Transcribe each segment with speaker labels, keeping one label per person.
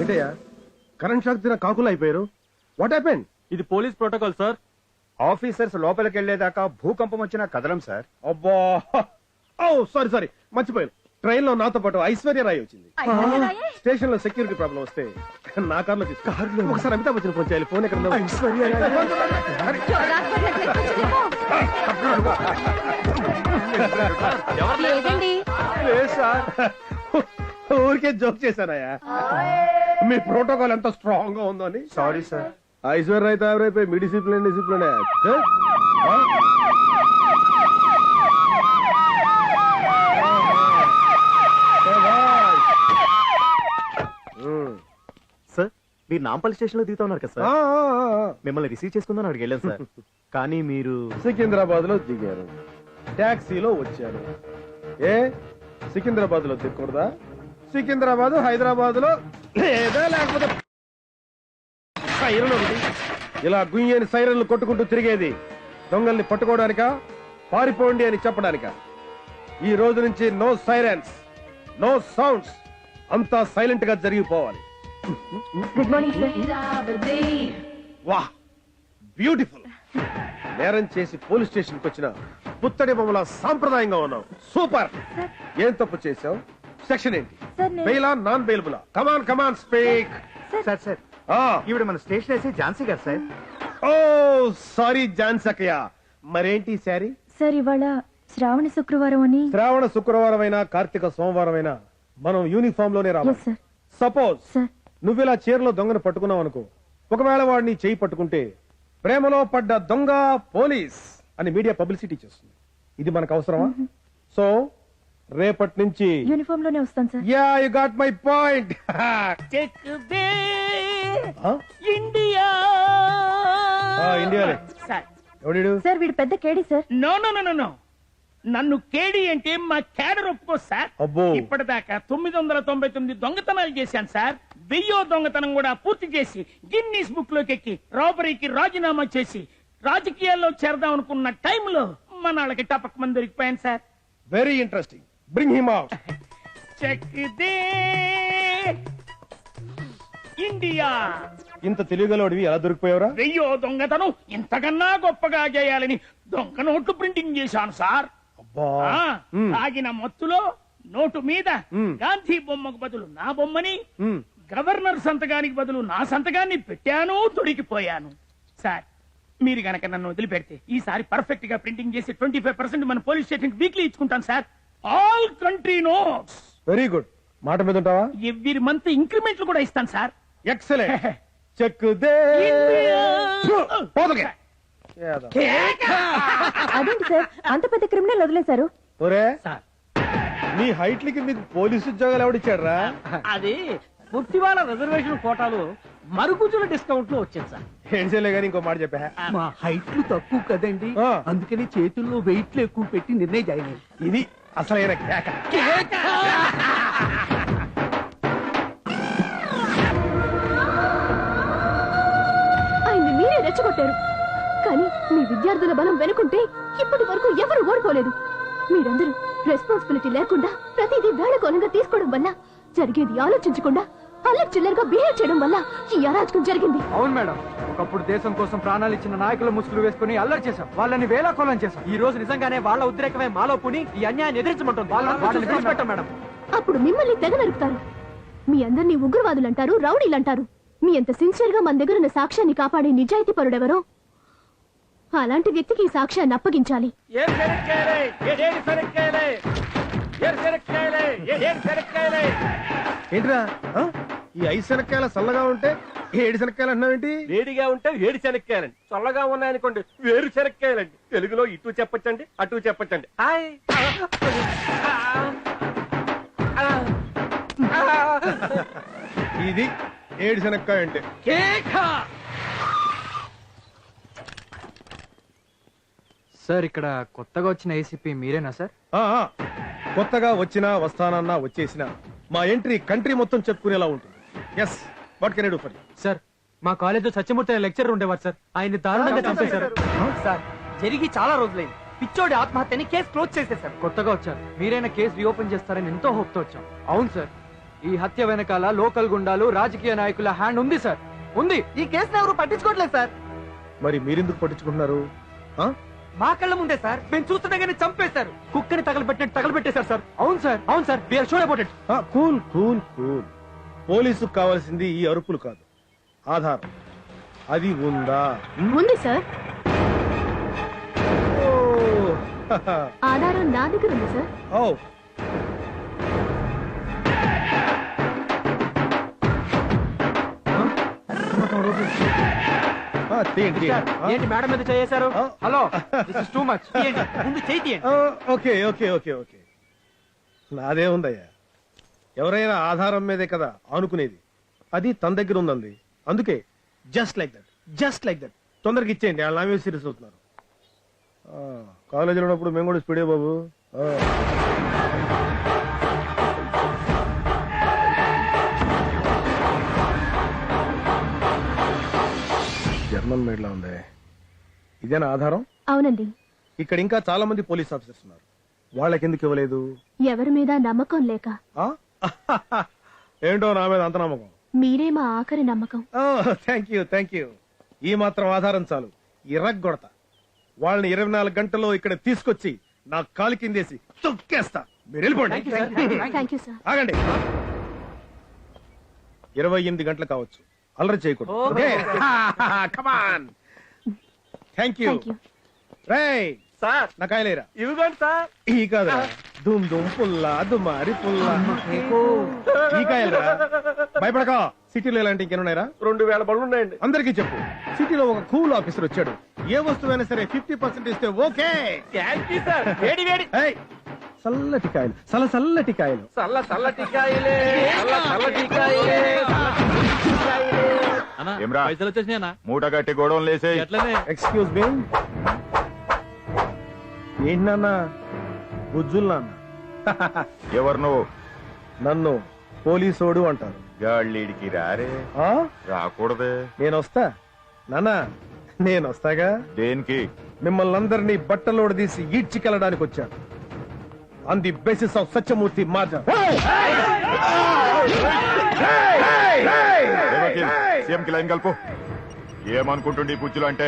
Speaker 1: ఏంటయ్యా current shock తిన కాకులు అయిపోయారు? What happened?
Speaker 2: ఇది పోలీస్ ప్రోటోకాల్ సార్.
Speaker 3: ఆఫీసర్స్ లోపలికి వెళ్లేదాకా భూకంపం వచ్చినా కదలం సార్.
Speaker 1: అబ్బా, ఓ సారీ మర్చిపోయాను. ట్రైన్ లో నాతో పాటు ఐశ్వర్య రాయ్ వచ్చింది. స్టేషన్ లో సెక్యూరిటీ ప్రాబ్లం వస్తే నా కార్లో తీసుకు ఒకసారి అమితాబ్ బచ్చన్ ఫోన్ చేయాలి. ఫోన్ ఎక్కడ? ఊరికే జోక్ చేశానయ్యా. మీ ప్రోటోకాల్ ఎంత స్ట్రాంగ్ గా ఉందో అని.
Speaker 3: Sorry sir.
Speaker 1: ఐశ్వర్య రాయ్ తయారైపోయి మీ డిసిప్లిన్
Speaker 2: సార్ మీరు నాంపల్లి స్టేషన్ లో దిగుతా ఉన్నారు కదా సార్. మిమ్మల్ని రిసీవ్ చేసుకుందాం అక్కడికి వెళ్ళాను సార్. కానీ మీరు
Speaker 1: సికింద్రాబాద్ లో దిగారు, టాక్సీలో వచ్చారు. ఏ సికింద్రాబాద్ లో దిగకూడదా? సికింద్రాబాద్ హైదరాబాద్ లో లేదా? లేకపోతే సైరన్ ఒకటి ఇలా గుయ్యని సైరన్లు కొట్టుకుంటూ తిరిగేది దొంగల్ని పట్టుకోవడానికా, పారిపోండి అని చెప్పడానికా? ఈ రోజు నుంచి నో సైరన్స్, నో సౌండ్స్, అంతా సైలెంట్ గా జరిగిపోవాలి.
Speaker 4: Good morning sir.
Speaker 1: వాహ్, బ్యూటిఫుల్. నేరం చేసి పోలీస్ స్టేషన్ కి వచ్చిన పుత్తడి బొమ్మల సాంప్రదాయంగా ఉన్నావు. సూపర్. ఏం తప్పు చేసావు? సెక్షన్ ఏంటి? బెయిలా నాన్ బెయిలబులా? కమాన్ కమాన్ స్పీక్.
Speaker 3: సార్ సార్ ఈవిడ మన స్టేషన్ వేసి ఝాన్సీ గారు సార్.
Speaker 1: ఓ సారీ ఝాన్సీ. మరేంటి సారీ?
Speaker 4: సార్ ఇవాళ శ్రావణ శుక్రవారం అని.
Speaker 1: శ్రావణ శుక్రవారం అయినా కార్తీక సోమవారం అయినా మనం యూనిఫామ్ లోనే రావాలి. సపోజ్ నువ్వు ఇలా చీరలో దొంగను పట్టుకున్నావు అనుకో, ఒకవేళ వాడిని చేయి పట్టుకుంటే ప్రేమలో పడ్డ దొంగ పోలీస్ అని మీడియా పబ్లిసిటీ చేస్తుంది. ఇది మనకు అవసరమా? సో రేపటి నుంచి
Speaker 4: యూనిఫామ్ లోనే వస్తాను sir.
Speaker 1: Yeah you got my point.
Speaker 5: India
Speaker 1: ఇండియాలే
Speaker 4: సార్. వీడు పెద్ద కేడీ sir.
Speaker 5: No no no no, నన్ను కేడి అంటే మా క్యాడర్ ఒప్పుకో సార్. ఇప్పటిదాకా 999 దొంగతనాలు చేశాను సార్. 1000వ దొంగతనం కూడా పూర్తి చేసి గిన్నీస్ బుక్ లోకి ఎక్కి రాబరీకి రాజీనామా చేసి రాజకీయాల్లో చేరదాం అనుకున్న టైంలో మన వాళ్ళకి టపక్ మంది దొరికిపోయాను సార్.
Speaker 1: Very interesting. Bring him out.
Speaker 5: Chak De India.
Speaker 1: ఇంత తెలుగులోడివి ఎలా దొరికిపోయావురా?
Speaker 5: 1000వ దొంగతనం ఇంతకన్నా గొప్పగా చేయాలని దొంగ నోట్లు ప్రింటింగ్ చేశాను సార్. తాగిన మత్తులో నోటు మీద గాంధీ బొమ్మకు బదులు నా బొమ్మని, గవర్నర్ సంతకానికి బదులు నా సంతకాన్ని పెట్టాను, దొరికిపోయాను సార్. మీరు గనక నన్ను వదిలిపెడితే ఈసారి పర్ఫెక్ట్ గా ప్రింటింగ్ చేసి 25% మన పోలీస్ స్టేషన్ వీక్లీ ఇచ్చుకుంటాను sir. All country notes.
Speaker 1: Very good. మాట మీద ఉంటావా?
Speaker 5: ఎవ్రీ మంత్ ఇంక్రిమెంట్లు కూడా ఇస్తాను సార్.
Speaker 1: ఎక్సలెంట్. చెక్ దే.
Speaker 4: అదేంటి సార్ అంత పెద్ద క్రిమినల్ వదిలేశారు?
Speaker 1: ఒరే నీ హైట్లకి మీకు పోలీసు ఉద్యోగాలు ఎవడిచ్చాడ్రా?
Speaker 5: అది పుట్టివాళ్ళ రిజర్వేషన్ కోటాలు మరుగుజుల డిస్కౌంట్ లో వచ్చింది సార్.
Speaker 1: ఏం చేయలే గానీ ఇంకో మాట చెప్పా.
Speaker 6: మా హైట్లు తక్కువ కదండి, అందుకని చేతుల్లో వెయిట్లు ఎక్కువ పెట్టి నిర్ణయం జాయిన్ అయ్యి.
Speaker 1: ఇది అసలైన కేక.
Speaker 4: ఆయన్ని మీరే రెచ్చగొట్టారు, కానీ మీ విద్యార్థుల బలం వెనుకుంటే ఇప్పటి వరకు ఎవరు ఓడిపోలేదు. మీరందరూ రెస్పాన్సిబిలిటీ లేకుండా ప్రతిదీ వేళకోళంగా తీసుకోవడం వల్ల జరిగేది ఆలోచించకుండా అల్లరి చిల్లరగా బిహేవ్ చేయడం వల్ల ఈ అరాచకం జరిగింది.
Speaker 3: అవును మేడం, ఒకప్పుడు దేశం కోసం ప్రాణాలు ఇచ్చిన నాయకుల ముసుగులు వేసుకుని అల్లరి చేశాం, వాళ్ళని వేలాకోలం చేశాం. ఈ రోజు నిజంగానే వాళ్ళ ఉద్రేకమే మాలో పుని ఈ అన్యాయాన్ని ఎదిరించమంటుంది. వాళ్ళని విడిచిపెట్టాం మేడం.
Speaker 4: అప్పుడు మిమ్మల్ని తెగ నరుకుతారు. మీ అందరినీ ఉగ్రవాదులంటారు, రౌడీలంటారు. మీ అంత సిన్సియర్ గా మన దగ్గర ఉన్న సాక్ష్యాన్ని కాపాడే నిజాయితీ పరుడెవరో అలాంటి వ్యక్తికి ఈ సాక్ష్యాన్ని అప్పగించాలి.
Speaker 1: ఏంట్రా ఈ 5 శనక్కాయల చల్లగా ఉంటే 7 శనక్కాయలు అన్నావేంటి?
Speaker 2: వేడిగా ఉంటే 7 శనక్కాయలండి, చల్లగా ఉన్నాయనుకోండి వేరు శనక్కాయలండి. తెలుగులో ఇటు చెప్పచ్చండి అటు చెప్పచ్చండి.
Speaker 1: ఇది 7 శనక్కాయ అంటే.
Speaker 3: సార్ ఇక్కడ కొత్తగా వచ్చిన ఏసీపీ మీరేనా సార్?
Speaker 1: కొత్తగా వచ్చినా వస్తానన్నా వచ్చేసినా మా ఎంట్రీ కంట్రీ మొత్తం చెప్పుకునేలా ఉంటుంది. Yes, what can I do for you?
Speaker 3: Sir మా కాలేజ్ లో సత్యమూర్తి లెక్చరర్ ఉండేవారు సార్, ఆయన దారుణంగా చంపేశారు
Speaker 6: సార్. జరిగి చాలా రోజులైంది. పిచ్చోడి ఆత్మహత్యని కేసు క్లోజ్ చేసేశారు.
Speaker 3: కొత్తగా వచ్చారు, మీరైనా కేసు రీఓపెన్ చేస్తారని ఎంతో హోప్ తో వచ్చాం. అవును సార్, ఈ హత్య వెనకాల లోకల్ గుండాలు రాజకీయ నాయకుల హ్యాండ్ ఉంది సార్, ఉంది.
Speaker 2: ఈ కేసుని ఎవరు పట్టించుకోవట్లేదు సార్.
Speaker 1: మరి మీరెందుకు పట్టించుకుంటున్నారు? ఆ?
Speaker 3: మా కళ్ళ ముందే సార్, మేము చూస్తుండగానే చంపేశారు. కుక్కని తగలబెట్టినట్టు తగలబెట్టేశారు సార్. అవును సార్, అవును sir, we're sure about it.
Speaker 1: Cool cool cool. పోలీసుకు కావాల్సింది ఈ అరుపులు కాదు, ఆధారం. అది ఉందా?
Speaker 4: ఉంది సార్,
Speaker 1: ఓ,
Speaker 4: ఆధారం నా దగ్గర ఉంది సార్.
Speaker 1: ఓ. తీయండి,
Speaker 3: సార్,
Speaker 1: తీయండి.
Speaker 3: ఏంటి మేడం మీద చేశారు?
Speaker 1: ఆ.
Speaker 3: Hello, this is too much. ముందు చేయి తీయండి.
Speaker 1: Okay okay okay okay. నాదే ఉందయ్యా, ఎవరైనా ఆధారం మీదే కదా ఆనుకునేది. అది తన దగ్గర ఉందండి, అందుకే just like that, just like that. తొందరగా ఇచ్చేయండి, వాళ్ళ నామే సీరియస్ అవుతున్నారు. కాలేజీలో ఉన్నప్పుడు మేము కూడా స్పీడే బాబు. జర్మన్ మేడ్ లా ఉంది. ఇదేనా ఆధారం?
Speaker 4: అవునండి.
Speaker 1: ఇక్కడ ఇంకా చాలా మంది పోలీస్ ఆఫీసర్స్ ఉన్నారు, వాళ్ళకి ఎందుకు ఇవ్వలేదు?
Speaker 4: ఎవరి మీద నమ్మకం లేక.
Speaker 1: ఆ? ఏంటో నా మీద అంత నమ్మకం.
Speaker 4: మీరే మా ఆఖరి నమ్మకం.
Speaker 1: Thank you thank you. ఈ మాత్రం ఆధారం చాలు, ఇరగ్గొడతా. వాళ్ళని 24 గంటల్లో ఇక్కడ తీసుకొచ్చి నా కాలు కిందేసి తొక్కేస్తా. మీరు వెళ్ళిపోండి.
Speaker 4: Thank you sir.
Speaker 1: ఆగండి. 28 గంటలు కావచ్చు, అల్లరి చేయకూడదు. Okay, come on. Thank you.
Speaker 4: Thank you.
Speaker 1: రేయ్
Speaker 2: సార్
Speaker 1: నా కాయలేరా?
Speaker 2: ఇవ్వండి సార్.
Speaker 1: ఈ కాదురా, దుమ్ దుమ్ పుల్ల దుమారి పుల్ల. ఈ కాయలరా, భయపడక. సిటీలో ఇలాంటి ఇంకెన్నున్నాయరా?
Speaker 2: 2000 బళ్ళు ఉన్నాయండి.
Speaker 1: అందరికీ చెప్పు, సిటీలో ఒక కూల్ ఆఫీసర్ వచ్చాడు, ఏ వస్తువైనా సరే 50% ఇస్తే ఓకే.
Speaker 2: Thank you sir. వేడి వేడి
Speaker 1: ఏయ్, చల్లటి కాయలు, చల్లటి కాయలు.
Speaker 2: చల్లటి కాయలే, చల్లటి కాయలే.
Speaker 7: ఏమ్రా
Speaker 3: పైసలు వచ్చేసినా?
Speaker 7: మూట కట్టి గొడవలు లేసే
Speaker 3: ఎట్లనే?
Speaker 1: Excuse me. ఏంటి నాన్న, బుజ్జులు నాన్న?
Speaker 7: ఎవరు నువ్వు?
Speaker 1: నన్ను పోలీసోడు అంటారు.
Speaker 7: గాళ్ళీడికి రారే,
Speaker 1: ఆ?
Speaker 7: రాకూడదే.
Speaker 1: నేను వస్తా నాన్న, నేను వస్తాగా.
Speaker 7: దేనికి?
Speaker 1: మిమ్మల్ని అందరినీ బట్టలోడు తీసి ఈడ్చికెళ్ళడానికి వచ్చాను. On the basis of Satyamurthy murder.
Speaker 7: CM కి లైన్ కలుపు. ఏమనుకుంటుండి బుజ్జులు అంటే?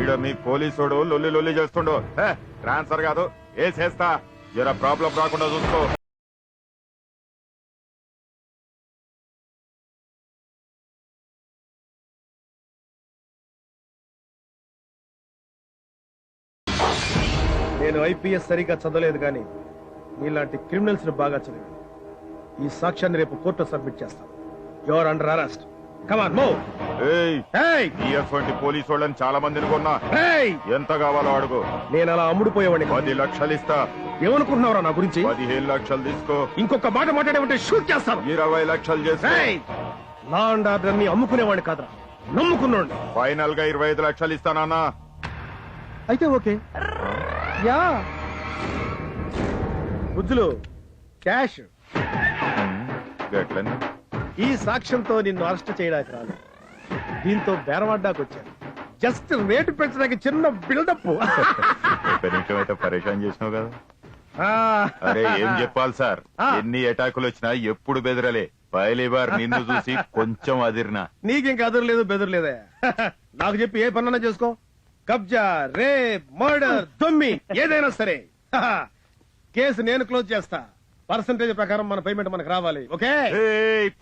Speaker 7: ఈడ మీ పోలీసోడు లొల్లి లొల్లి చేస్తుండు. ట్రాన్స్ఫర్ కాదు, వేసేస్తా. జర ప్రాబ్లం రాకుండా చూసుకో.
Speaker 1: నేను ఐపీఎస్ సరిగా చదవలేదు కానీ నీలాంటి క్రిమినల్స్ ని బాగా చదివాను. ఈ సాక్ష్యాన్ని రేపు కోర్టులో సబ్మిట్ చేస్తాను. Your under arrest. Come on move.
Speaker 7: ఇటువంటి పోలీసు వాళ్ళని చాలా మందిని కొన్నా. ఎంత కావాలో అడుగు.
Speaker 1: నేను అలా అమ్ముడుపోయేవాడిని.
Speaker 7: 10 లక్షలు ఇస్తా.
Speaker 1: ఏమనుకుంటున్నావురా నా గురించి?
Speaker 7: 15 లక్షలు తీసుకో.
Speaker 1: ఇంకొక మాట మాట్లాడేమంటే షూట్ చేస్తాను.
Speaker 7: 20 లక్షలు చేస్తా.
Speaker 1: లా అండ్ ఆర్డర్ ని అమ్ముకునేవాడిని కాదురా, నమ్ముకున్నాడు.
Speaker 7: ఫైనల్ గా 25 లక్షలు ఇస్తానన్నా.
Speaker 1: అయితే ఓకే. యా బుద్ధులు, క్యాష్.
Speaker 7: గట్లని
Speaker 1: ఈ సాక్ష్యంతో నిన్ను అరెస్ట్ చేయడానికి రాదు, దీంతో బేరవాడ్డాకు వచ్చాను. జస్ట్ రేటు పెంచడానికి చిన్న బిల్డప్.
Speaker 7: నిమిషం అయితే పరేషాన్ చేసినావు కదా. అరే ఏం చెప్పాలి సార్, ఎన్ని అటాకులు వచ్చినా ఎప్పుడు బెదరలే. పైలీబార్ నిన్ను చూసి కొంచెం అదిరినా.
Speaker 1: నీకింక అదురులేదు బెదరలేదా? నాకు చెప్పి ఏ పనున్నా చేసుకో. కబ్జా, రేప్, మర్డర్, దొమ్మి ఏదైనా సరే కేసు నేను క్లోజ్ చేస్తా. పర్సంటేజ్ ప్రకారం మన పేమెంట్ మనకు రావాలి. ఓకే?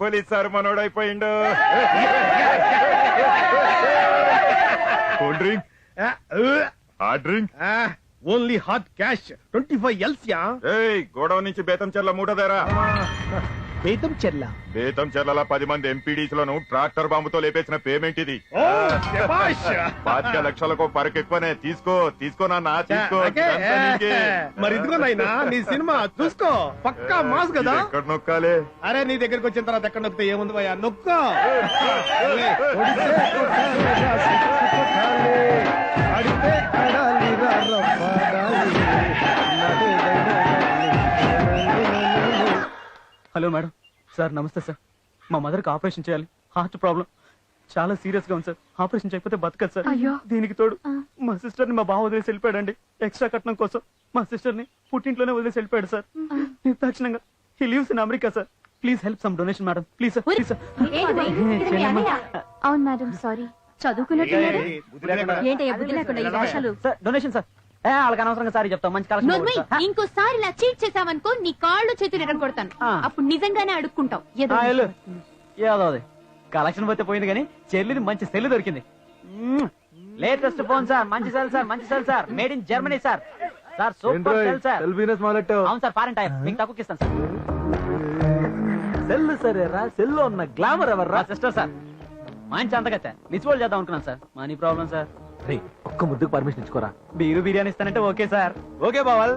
Speaker 7: పోలీస్ సార్ మనోడైపోయిండు. Cool drink, hot drink,
Speaker 1: only hot cash 25 ఎల్స్. యా
Speaker 7: గోడౌన్ నుంచి బేతం చెర్ల మూటదేరా.
Speaker 1: బేతం చెర్ల,
Speaker 7: బేతం చెర్ల 10 మంది ఎంపీడీస్ లను ట్రాక్టర్ బాంబుతో లేపేసిన పేమెంట్ ఇది. 25 లక్షలకు పరకు ఎక్కువనే. తీసుకో నాన్న, తీసుకో.
Speaker 1: మరి ఇదిగో నాయనా నీ సినిమా చూసుకో, పక్కా మాస్ కదా.
Speaker 7: ఎక్కడ నొక్కాలే?
Speaker 1: అరే నీ దగ్గరికి వచ్చిన తర్వాత ఎక్కడ నొక్కితే ఏముంది భయ్యా, నొక్కో.
Speaker 3: Hello madam. సార్ నమస్తే సార్. మా మదర్ కి ఆపరేషన్ చేయాలి, హార్ట్ ప్రాబ్లం చాలా సీరియస్ గా ఉంది సార్. ఆపరేషన్ చేయకపోతే బతకదు సార్.
Speaker 4: అయ్యో.
Speaker 3: దీనికి తోడు మా సిస్టర్ ని మా బావ వదిలేసి వెళ్ళిపోయాడండి. ఎక్స్ట్రా కట్నం కోసం మా సిస్టర్ ని పుట్టింట్లోనే వదిలేసి వెళ్ళిపోయాడు సార్. నిర్దాక్షిణంగా
Speaker 2: he lives in America sir please help some donation madam please sir please sir
Speaker 4: అవును మేడం సారీ చదువుకున్నట్టున్నారు ఏంటయ్యా బుద్ధి లేకుండా ఈ భాషలు
Speaker 2: సార్ డొనేషన్ సార్ వాళ్ళకి అనవసరంగా సారీ చెప్తాం మంచి
Speaker 4: నోర్మై,
Speaker 2: కలెక్షన్
Speaker 4: ఇంకోసారి ఇలా చీట్ చేసావనుకో నీ కాళ్ళు చేతులు ఎక్కడ కొడతాను అప్పుడు నిజంగానే అడుక్కుంటావు ఏదో
Speaker 2: ఏదో అది కలెక్షన్ పోతే పోయింది కానీ చెల్లిది మంచి సెల్ దొరికింది లేటెస్ట్ ఫోన్ సార్ మంచి సెల్ సార్ మంచి cell sir made in Germany sir sir super cell sir అవును సార్ ఫారెన్ టైప్ మీకు తక్కువ ఇస్తాను సార్ సెల్ సరేరా సెల్ లో ఉన్న గ్లామర్ ఎవర్రా సిస్టర్ సార్ మంచి అంతకచ్చా నిచ్చుకోలు చేద్దాం అనుకున్నాను సార్ మనీ ప్రాబ్లం సార్ ఒక్క ముద్దుకు పర్మిషన్ ఇచ్చుకోరా మీరు బిర్యానీ ఇస్తానంటే ఓకే సార్ ఓకే బావల్